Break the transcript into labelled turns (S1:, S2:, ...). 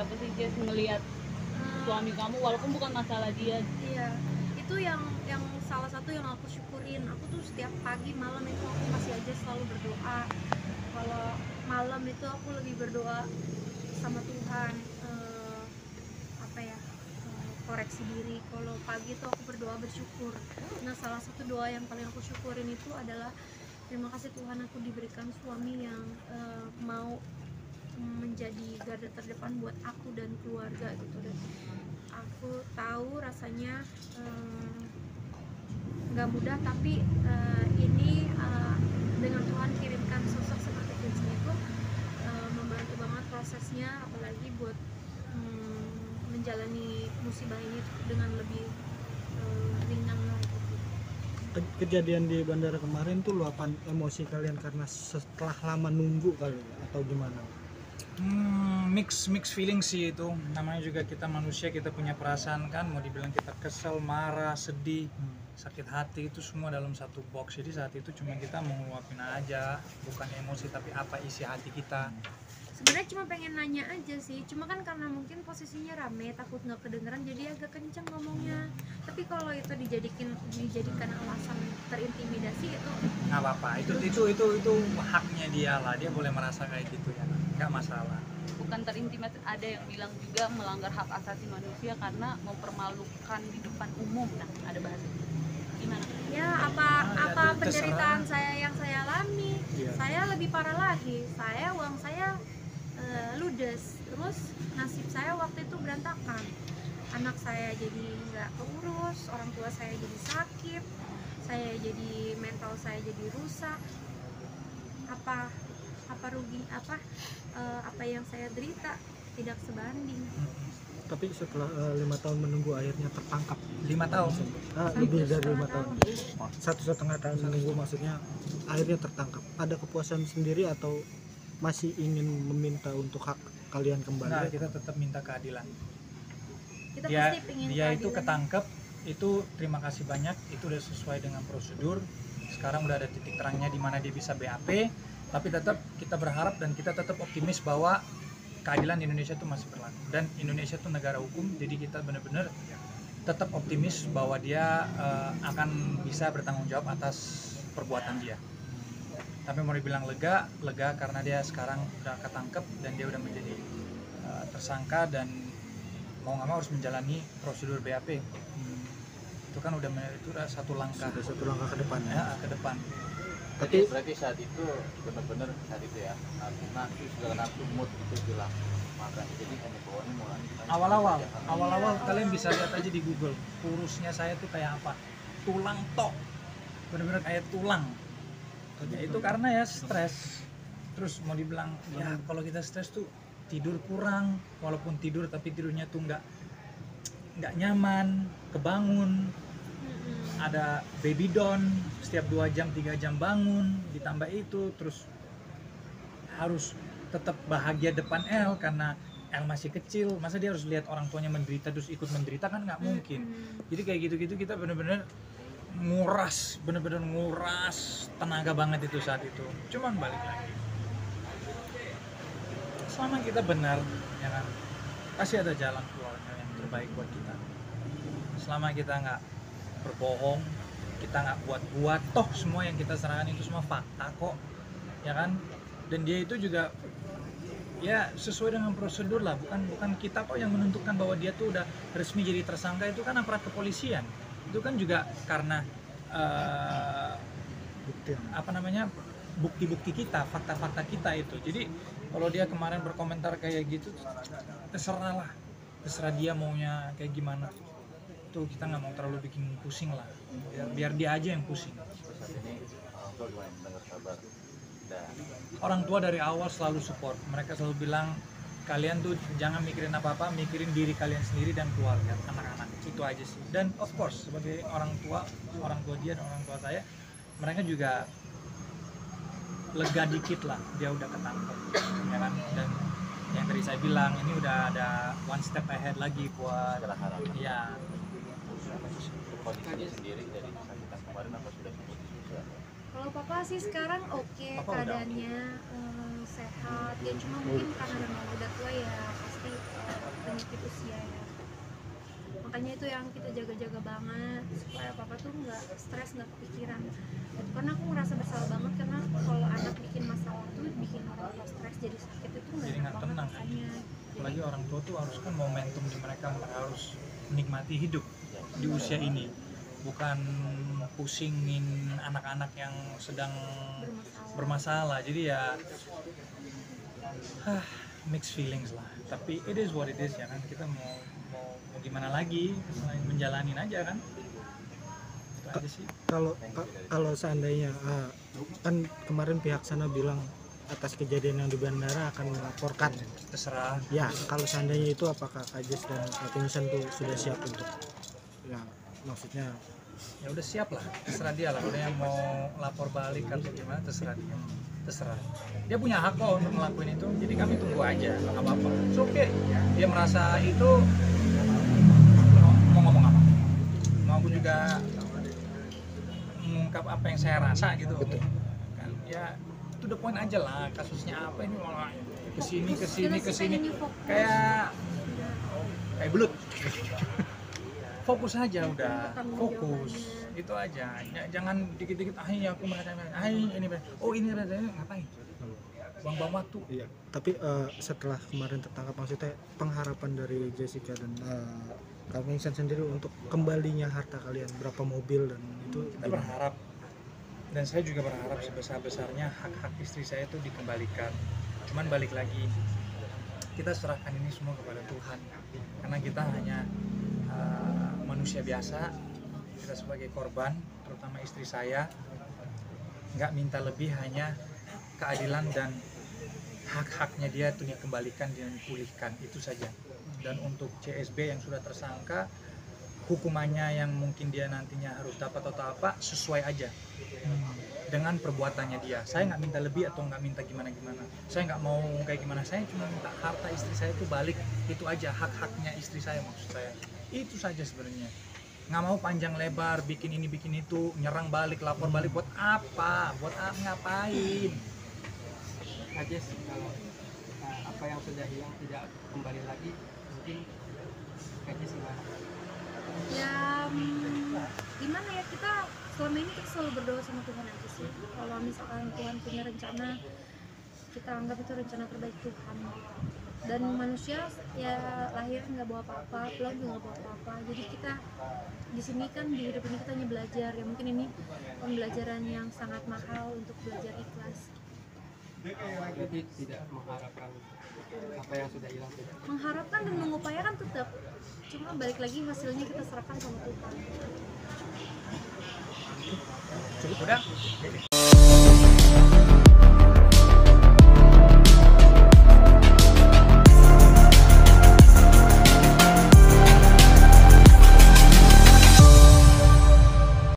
S1: apa sih Jess ngelihat suami kamu walaupun bukan masalah dia?
S2: Iya, itu yang salah satu yang aku syukurin. Aku tuh setiap pagi malam itu aku masih aja selalu berdoa. Kalau malam itu aku lebih berdoa sama Tuhan, apa ya, koreksi diri. Kalau pagi itu aku berdoa bersyukur. Nah, salah satu doa yang paling aku syukurin itu adalah terima kasih Tuhan, aku diberikan suami yang mau menjadi garda terdepan buat aku dan keluarga gitu. Dan aku tahu rasanya nggak mudah, tapi ini dengan Tuhan kirimkan sosok seperti Vincent itu membantu banget prosesnya, apalagi buat menjalani musibah ini dengan lebih ringan lah gitu.
S3: Kejadian di bandara kemarin tuh luapan emosi kalian karena setelah lama nunggu kali ya, atau gimana?
S4: Mix feeling sih itu. Namanya juga kita manusia, kita punya perasaan kan. Mau dibilang kita kesel, marah, sedih, sakit hati, itu semua dalam satu box. Jadi saat itu cuma kita mau ngeluapin aja, bukan emosi tapi apa isi hati kita.
S2: Sebenarnya cuma pengen nanya aja sih, cuma kan karena mungkin posisinya rame, takut nggak kedengeran jadi agak kenceng ngomongnya. Tapi kalau itu dijadikan alasan terintimidasi itu
S4: Nggak apa-apa, itu haknya dia lah, dia boleh merasa kayak gitu ya, nggak masalah.
S1: Bukan terintimidasi, ada yang bilang juga melanggar hak asasi manusia karena mempermalukan di depan umum. Nah, ada bahasa gimana?
S2: ya apa penderitaan saya yang saya alami. Saya lebih parah lagi, uang saya ludes, terus nasib saya waktu itu berantakan. Anak saya jadi nggak keurus, orang tua saya jadi sakit, saya jadi mental saya jadi rusak. Apa rugi, apa yang saya derita tidak sebanding.
S3: Tapi setelah 5 tahun menunggu akhirnya tertangkap.
S4: 5 tahun?
S3: Lebih dari 5 tahun. 1,5 tahun menunggu, maksudnya akhirnya tertangkap. Ada kepuasan sendiri atau masih ingin meminta untuk hak kalian kembali?
S4: Nah, kita tetap minta keadilan.
S2: Kita
S4: Dia
S2: pasti pengen
S4: itu
S2: keadilan.
S4: ketangkep, itu terima kasih banyak, itu udah sesuai dengan prosedur. Sekarang udah ada titik terangnya di mana dia bisa BAP, tapi tetap kita berharap dan kita tetap optimis bahwa keadilan di Indonesia itu masih berlaku dan Indonesia itu negara hukum, jadi kita benar-benar tetap optimis bahwa dia akan bisa bertanggung jawab atas perbuatan dia. Tapi mau dibilang lega karena dia sekarang udah ketangkep dan dia udah menjadi tersangka dan mau nggak mau harus menjalani prosedur BAP. Itu kan udah satu langkah.
S3: Sudah satu langkah ke depan
S4: ya, ke depan.
S3: Tapi
S5: berarti saat itu benar-benar saat itu ya nafsu segala nafsu mood itu hilang, makanya jadi hanya bawaannya mulai
S4: awal-awal kalian bisa lihat aja di Google, kurusnya saya tuh kayak apa, tulang tok, benar-benar kayak tulang. Ya, itu karena ya stres. Terus mau dibilang ya kalau kita stres tuh tidur kurang, walaupun tidur tapi tidurnya tuh nggak nyaman, kebangun, ada baby down setiap 2 jam 3 jam bangun, ditambah itu terus harus tetap bahagia depan El karena El masih kecil, masa dia harus lihat orang tuanya menderita terus ikut menderita, kan nggak mungkin. Jadi kayak gitu-gitu kita bener-bener nguras tenaga banget itu saat itu. Cuman balik lagi, selama kita benar ya kan, pasti ada jalan keluarnya yang terbaik buat kita. Selama kita nggak berbohong, kita nggak buat-buat, toh semua yang kita serahkan itu semua fakta kok ya kan. Dan dia itu juga ya sesuai dengan prosedur lah, bukan kita kok yang menentukan bahwa dia tuh udah resmi jadi tersangka. Itu kan aparat kepolisian, itu kan juga karena bukti-bukti kita, fakta-fakta kita itu. Jadi kalau dia kemarin berkomentar kayak gitu, terserah dia maunya kayak gimana. Tuh kita nggak mau terlalu bikin pusing lah, biar dia aja yang pusing.
S5: saat ini orang tua gimana mendengar kabar dan
S4: Orang tua dari awal selalu support, mereka selalu bilang kalian tuh jangan mikirin apa-apa, mikirin diri kalian sendiri dan keluarga, anak-anak, itu aja sih. Dan of course sebagai orang tua dia dan orang tua saya, mereka juga lega dikit lah dia udah ketangkep ya kan. Dan yang tadi saya bilang, ini udah ada one step ahead lagi buat
S5: segala harapan.
S4: ya.
S5: Kondisinya sendiri dari kesakitan kemarin apa sudah sembuh juga?
S2: Kalau papa sih sekarang oke,
S4: Papa
S2: keadaannya sehat. Ya cuma mungkin karena memang udah tua ya, pasti makanya itu yang kita jaga-jaga banget supaya papa tuh nggak stres, nggak kepikiran. Karena aku ngerasa bersalah banget karena kalau anak bikin masalah tuh bikin orang tua stres, jadi sakit itu nggak
S4: Jadi
S2: enak
S4: nggak
S2: banget
S4: tenang.
S2: rasanya.
S4: Apalagi orang tua tuh harus kan momentum di mereka harus menikmati hidup di usia ini, bukan pusingin anak-anak yang sedang bermasalah. Jadi ya mixed feelings lah, tapi it is what it is ya kan. Kita mau gimana lagi selain menjalanin aja kan, itu aja sih.
S3: Kalau seandainya kan kemarin pihak sana bilang atas kejadian yang di bandara akan melaporkan.
S4: Terserah.
S3: Ya, kalau seandainya itu apakah Kak Jess dan Kak Vincent tuh sudah siap untuk, ya maksudnya
S4: Ya udah siap lah, terserah dia lah. Udah yang mau lapor balik atau gimana terserah dia. Terserah. Dia punya hak kok untuk ngelakuin itu. Jadi kami tunggu aja, nggak apa-apa. It's okay. Dia merasa itu mau ngomong apa? Mau aku juga mengungkap apa yang saya rasa gitu.
S3: Betul.
S4: Kan ya to the point aja lah, kasusnya apa ini malah kesini kayak belut. Fokus aja udah, fokus itu aja. Jangan dikit-dikit aku merasa ini ngapain, buang-buang waktu.
S3: Iya, tapi setelah kemarin tertangkap, maksudnya pengharapan dari Jessica dan Kak Vincent sendiri untuk kembalinya harta kalian, berapa mobil dan itu
S4: Kita berharap, dan saya juga berharap sebesar-besarnya hak-hak istri saya itu dikembalikan. Cuman balik lagi, kita serahkan ini semua kepada Tuhan, karena kita hanya manusia biasa. Kita sebagai korban, terutama istri saya, nggak minta lebih, hanya keadilan dan hak-haknya dia itu dikembalikan dan dipulihkan, itu saja. Dan untuk CSB yang sudah tersangka, hukumannya yang mungkin dia nantinya harus dapat atau apa, sesuai aja dengan perbuatannya dia. Saya nggak minta lebih atau nggak minta gimana-gimana. Saya nggak mau kayak gimana, saya cuma minta harta istri saya itu balik, itu aja, hak-haknya istri saya maksud saya. Itu saja sebenarnya. Nggak mau panjang lebar, bikin ini bikin itu, nyerang balik, lapor balik, buat apa? Ngapain?
S6: aja sih kalau apa yang sudah hilang tidak kembali lagi, mungkin aja sih Mas.
S2: Ya gimana ya, kita selama ini kita selalu berdoa sama Tuhan aja sih. Kalau misalkan Tuhan punya rencana, kita anggap itu rencana terbaik Tuhan. Dan manusia ya lahir nggak bawa apa-apa, pulang juga nggak bawa apa-apa. Jadi kita di sini kan, di hidup ini kita hanya belajar. Ya mungkin ini pembelajaran yang sangat mahal untuk belajar ikhlas.
S6: Jadi tidak mengharapkan apa yang sudah hilang, tidak.
S2: Mengharapkan dan mengupayakan tetap, cuma balik lagi hasilnya kita serahkan sama Tuhan.
S4: Udah?